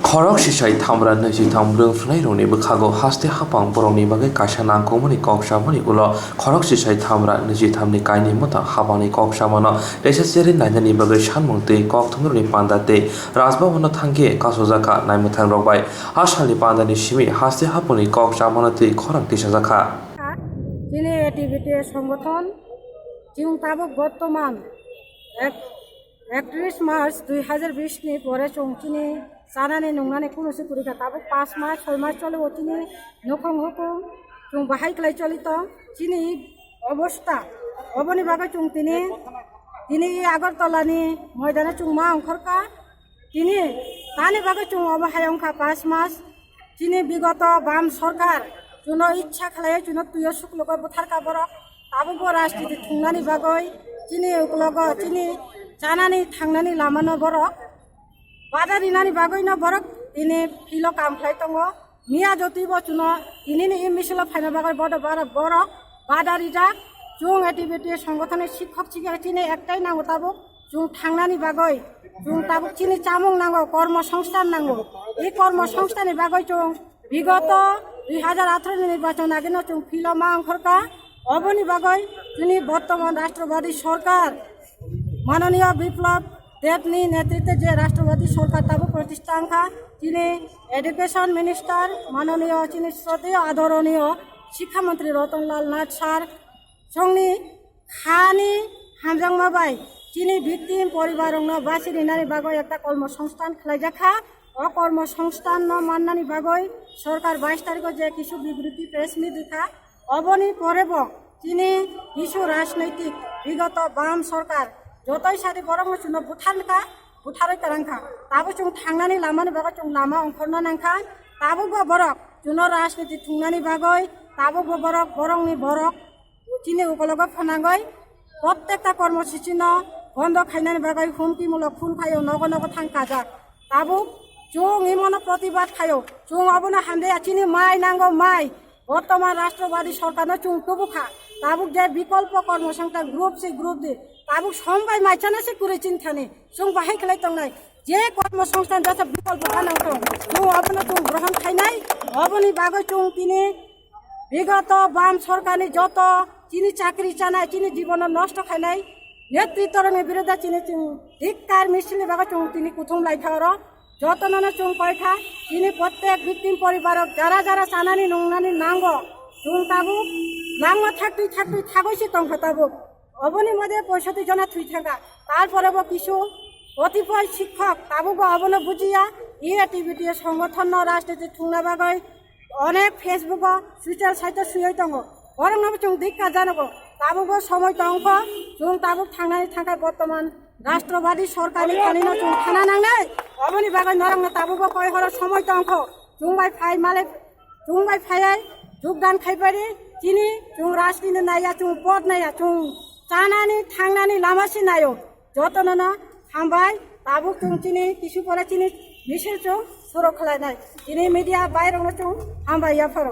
खरक सिसाई थामब्रा नैजिथाम रोंफुनाय रौनि बोखागौ हास्ते हापां बरंनि बागै कासा नांगौमनि कक्सामनि उल खरक सिसाई थामब्रा नैजिथामनि कायनि मता हाबानि कक्सामनो लेसेसेरि नायनायनि बागै सानमुं तै कक थंग्रनि पान्दा तै राजभवनो थांगे कासजाखा नायमथां रबाय हासालनि पान्दानि सिमि हास्ते हापनि कक्सामनो तै खरक दिसाजाखा चीनी एटीबीटी संगठन जिउ ताबुक बर्तमान 31 मार्च 2020 नि परे चौंचिनी जानानै नंनानै कुनुसि पुरिका ताबुक 5 मास 6 मास चले ओचिनी नखं हुकुम चुं बाहाय क्लाय चलित चीनी अवस्था अबनि बागै चुं तिनी आगरतलानि मैदाने चुं मा अंखरका तिनी तानि बागै चुं अबहाय अंखा 5 मास चीनी विगत बाम सरकार जुनो इच्छा खालाय जुनो तुय सुक्लग बुथारका बर ताबुक राजनीति थुंनानि बागै चीनी उक्लग चीनी जानानै थांनानै लामानो बर बादारिनानि बागैनो बर तिनी फिलो कामख्लाय दङ मिया जतिब जुनो तिनिनि इमिसल फाइना बागै बर बादारिजा जुं एटीबीटी संगठननि शिक्षक शिक्षार्थीनि एकटाই नांगौ ताबुक जुं थांनानि बागै जुं ताबुक चीनी चामुं नांगौ कर्मसंस्थान नांगौ এই কর্মসংস্থানनि बागै जुं विगत 2018 निर्वाचन आगे चुं फिल्मा अंखरका अबनि बागै जोंनि बर्तमान राष्ट्रवादी सरकार माननीय विप्लव देवनि नेतृत्वे जे राष्ट्रवादी सरकार ताबुक प्रतिष्ठानखा তিনি एडुकेशन मिनिस्टार माननीय चीनी श्रद्धेय आदरणीय शिक्षा मंत्री रतनलाल नाथ सार जोंनि खानि हामजांमाबाय चीनी भिक्टिम परिवारनो बासिरिनानि बागै একটা কর্মসংস্থান খালাইজাखा কর্মসংস্থান মান্নানি বাগৈ সরকার 22 তারিখ যে কিছু বিবৃতি প্রেস মিট দিখা অবনি পরেব তিনি কিছু রাজনৈতিক বিগত বাম সরকার যতই সাথে বরং চুন বুথারই কারাংখা তাবো চুং থাংনানি লামানি বাগৈ চুং লামা অংখরনা নাংখা তাবো বরক চুন রাজনীতি থুংনানি বাগৈ তাবো বরক বরংনি বরক চিনি উকলগ ফনাগৈ প্রত্যেকটা কর্মসূচি বন্ধ খাইনানি বাগৈ হুমকিমূলক খুন খাইও নগ নগ থাংকা যাক তাবো চুং ইমনো প্রতিবাদ খায়ো চুং অবনা হান্দে চিনি মাই নাঙ্গো মাই বর্তমান রাষ্ট্রবাদী সরকার চুং টুবুখা তাবুক যে বিকল্প কর্মসংস্থান গ্রুপ সে গ্রুপ দি তাবুক সমবাই মাইছানা সে করে চিন্তানে চুং বাহাই খেলাই তংনাই যে কর্মসংস্থান যত বিকল্প বানাংতো চুং অবনা চুং গ্রহণ খাইনাই অবনি বাগৈ চুং তিনি বিগত বাম সরকারনি যত চিনি চাকরি চানাই চিনি জীবন নষ্ট খাইনাই নেতৃত্বর বিরুদ্ধে চিনি চুং ধিক্কার মিছিলি বাগৈ চুং তিনি কুথুম লাইখার যতন চুং কয়খা তিনি প্রত্যেক ভিক্টিম পরিবারক যারা যারা চানানি নংনানি নাঙ্গো চুং তাবুক নাঙ্গো থাকতুই থাকইছি তংখা তাবুক অবনি মধ্যে 65 জনা থুই থাকা তারপরেও কিছু কতিপয় শিক্ষক তাবুক অবন বুঝিয়া এটিবিটি সংগঠন রাজনীতি থুংনা বাগৈ অনেক ফেসবুক সোশ্যাল সাইটে সুই দङ বরং চুং ধিক্কার জানাবো তাবুক সময় দংখ চুং তাবুক থাংনানি থাকায় বর্তমান রাষ্ট্রবাদী সরকারি খানিনো চুং থানা নাংনাই অবনি বাগৈ নরংনা তাবুক কয় হর সময় দংখ চুংবাই ফাই মালে চুংবাই ফাইয়াই যোগদান খাইবারি চিনি চুং রাজনীতি নাইয়া চুং পদ নাইয়া চুং চানানি থাংনানি লামাসি নাইও যতন হামবাই তাবুক চুং চিনি কিছু পরে চিনি মিছিল চুং সরো খালাই নাই চিনি মিডিয়া বাইরে চুং হামবাইয়া ফর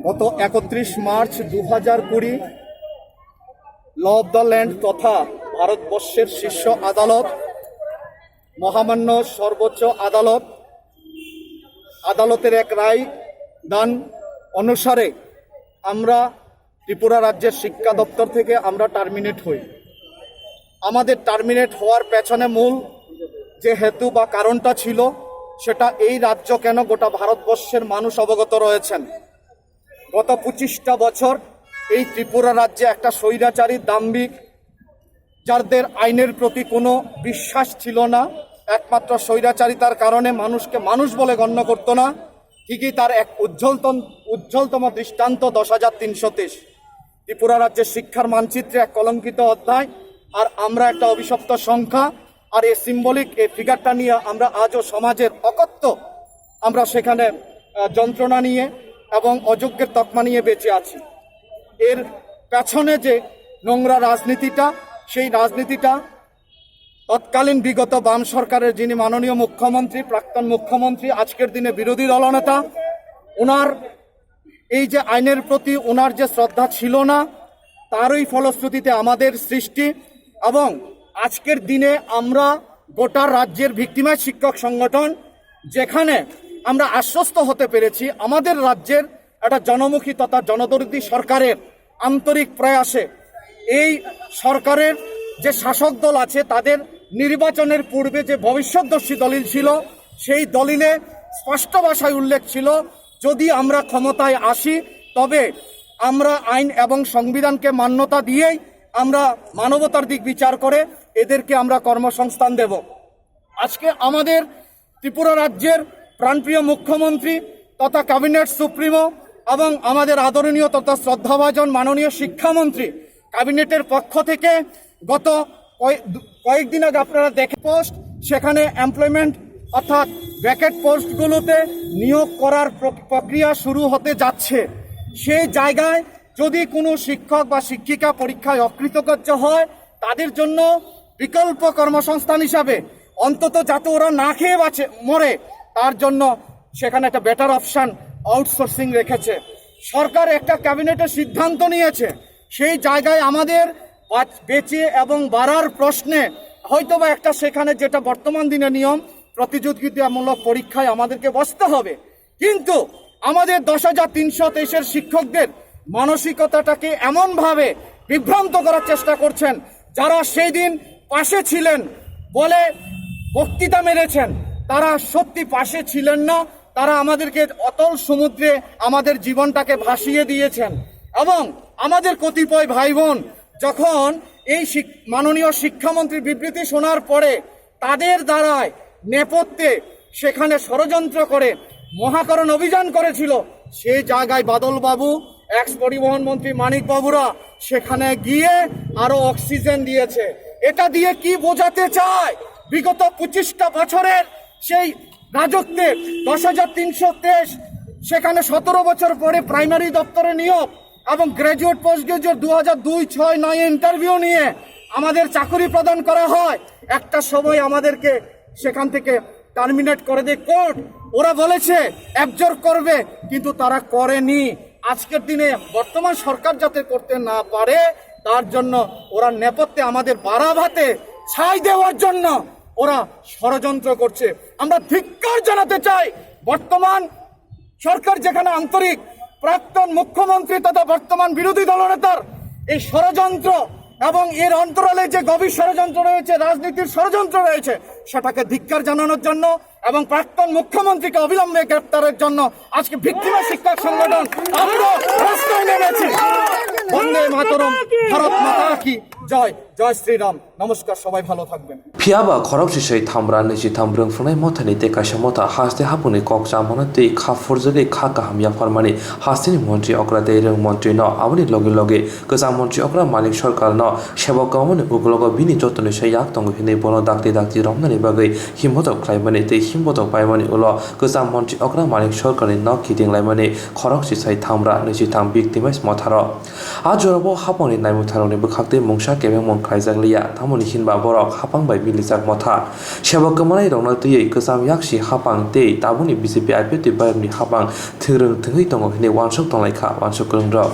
গত 31 March 2020 law of the land তথা ভারতবর্ষের শীর্ষ আদালত মহামান্য সর্বোচ্চ আদালতের এক রায় দান অনুসারে আমরা ত্রিপুরা রাজ্যের শিক্ষা দপ্তর থেকে আমরা টার্মিনেট হই। আমাদের টার্মিনেট হওয়ার পেছনে মূল যে হেতু বা কারণটা ছিল সেটা এই রাজ্য কেন গোটা ভারতবর্ষের মানুষ অবগত রয়েছেন। গত 25টা বছর এই ত্রিপুরা রাজ্যে একটা স্বৈরাচারী দাম্ভিক যাদের আইনের প্রতি কোনো বিশ্বাস ছিল না, একমাত্র স্বৈরাচারিতার কারণে মানুষকে মানুষ বলে গণ্য করত না, ঠিকই তার এক উজ্জ্বলতম দৃষ্টান্ত 10,330 ত্রিপুরা রাজ্যের শিক্ষার মানচিত্রে এক কলঙ্কিত অধ্যায়। আর আমরা একটা অভিশপ্ত সংখ্যা, আর এই সিম্বলিক এই ফিগারটা নিয়ে আমরা আজও সমাজের অকথ্য আমরা সেখানে যন্ত্রণা নিয়ে এবং অযোগ্যের তকমা নিয়ে বেঁচে আছি। এর পেছনে যে নোংরা রাজনীতিটা, সেই রাজনীতিটা তৎকালীন বিগত বাম সরকারের যিনি মাননীয় মুখ্যমন্ত্রী, প্রাক্তন মুখ্যমন্ত্রী, আজকের দিনে বিরোধী দলনেতা, ওনার এই যে আইনের প্রতি ওনার যে শ্রদ্ধা ছিল না, তারই ফলশ্রুতিতে আমাদের সৃষ্টি। এবং আজকের দিনে আমরা গোটা রাজ্যের ভিক্টিমাইজ শিক্ষক সংগঠন, যেখানে আমরা আশ্বস্ত হতে পেরেছি আমাদের রাজ্যের একটা জনমুখী তথা জনদরদী সরকারের আন্তরিক প্রয়াসে এই সরকারের যে শাসক দল আছে তাদের নির্বাচনের পূর্বে যে ভবিষ্যৎদর্শী দলিল ছিল, সেই দলিলে স্পষ্ট ভাষায় উল্লেখ ছিল যদি আমরা ক্ষমতায় আসি তবে আমরা আইন এবং সংবিধানকে মান্যতা দিয়েই আমরা মানবতার দিক বিচার করে এদেরকে আমরা কর্মসংস্থান দেব। আজকে আমাদের ত্রিপুরা রাজ্যের প্রাণপ্রিয় মুখ্যমন্ত্রী তথা ক্যাবিনেট সুপ্রিমো এবং আমাদের আদরণীয় তথা শ্রদ্ধাভাজন মাননীয় শিক্ষামন্ত্রী ক্যাবিনেটের পক্ষ থেকে গত কয়েকদিন আগে আপনারা দেখে পোস্ট, সেখানে এমপ্লয়মেন্ট অর্থাৎ ভ্যাকেট পোস্টগুলোতে নিয়োগ করার প্রক্রিয়া শুরু হতে যাচ্ছে। সেই জায়গায় যদি কোনো শিক্ষক বা শিক্ষিকা পরীক্ষায় অকৃতকার্য হয় তাদের জন্য বিকল্প কর্মসংস্থান হিসাবে অন্তত যাতে ওরা না খেয়ে মরে তার জন্য সেখানে একটা বেটার অপশান আউটসোর্সিং রেখেছে। সরকার একটা ক্যাবিনেটের সিদ্ধান্ত নিয়েছে, সেই জায়গায় আমাদের বেঁচে এবং বাড়ার প্রশ্নে হয়তোবা একটা সেখানে যেটা বর্তমান দিনে নিয়ম প্রতিযোগিতামূলক পরীক্ষায় আমাদেরকে বসতে হবে, কিন্তু আমাদের 10,323 শিক্ষকদের মানসিকতাটাকে এমনভাবে বিভ্রান্ত করার চেষ্টা করছেন, যারা সেই দিন পাশে ছিলেন বলে বক্তৃতা মেরেছেন তারা সত্যি পাশে ছিলেন না, তারা আমাদেরকে অতল সমুদ্রে আমাদের জীবনটাকে ভাসিয়ে দিয়েছেন। এবং আমাদের কতিপয় ভাই বোন যখন এই মাননীয় শিক্ষামন্ত্রীর বিবৃতি শোনার পরে তাদের দ্বারায় নেপথ্যে সেখানে ষড়যন্ত্র করে মহাকরণ অভিযান করেছিল, সেই জায়গায় বাদলবাবু, এক্স পরিবহন মন্ত্রী মানিক বাবুরা সেখানে গিয়ে আরো অক্সিজেন দিয়েছে। এটা দিয়ে কি বোঝাতে চায়? বিগত 25টা বছরের সেই রাজত্বে 10,323 সেখানে 17 বছর পরে প্রাইমারি দপ্তরে নিয়োগ এবং গ্র্যাজুয়েট পোস্ট গ্রাজুয়েট 2002, 6, 9 ইন্টারভিউ নিয়ে আমাদের চাকরি প্রদান করা হয়। একটা সময় আমাদেরকে সেখান থেকে টার্মিনেট করে দেয় কোর্ট। ওরা বলেছে অ্যাবজর্ব করবে, কিন্তু তারা করেনি। আজকের দিনে বর্তমান সরকার যাতে করতে না পারে তার জন্য ওরা নেপথ্যে আমাদের বাড়া ভাতে ছাই দেওয়ার জন্য ওরা ষড়যন্ত্র করছে। আমরা ধিক্কার জানাতে চাই বর্তমান সরকার যেখানে আন্তরিক, প্রাক্তন মুখ্যমন্ত্রী তথা বর্তমান বিরোধী দলনেতার এই ষড়যন্ত্র এবং এর অন্তরালে যে গভীর ষড়যন্ত্র রয়েছে, রাজনীতির ষড়যন্ত্র রয়েছে, সেটাকে ধিক্কার জানানোর জন্য এবং প্রাক্তন মুখ্যমন্ত্রীকে অবিলম্বে গ্রেপ্তারের জন্য আজকে ভিক্টিমা শিক্ষক সংগঠন আমরা রাস্তায় নেমেছি। বন্দে মাতরম, ভারত মাতা কি জয়, জয় শ্রীরাম। নমস্কার, সবাই ভালো থাকবেন। Fiaba korupsisai thamra nisi thambrung funai mothani te kaisa motha haste hapuni koksa monati kha forjali kha kahamya farmani hastini montri okra deirung montri no amoni loge loge kaza montri okra malik sarkar no sebok gamoni uglogo bini jotoni sai yak tong hini bono dakti romnani bagai himbotok khlaimani te himbotok paimani ulo kaza montri okra malik sarkari no kiting laimani korupsisai thamra nisi tham victimized motharo ajorobo haponi naimu tharoni bukhakte mungsa kebeng mon khaijaglia thamoni hinba borok hapang bai bilijak motha sebok kamanai rongna tui kasam yakshi hapang te tabuni BJP IPT bayamni hapang thirung thungui tongo hini wansok tonglai kha wansok krungrok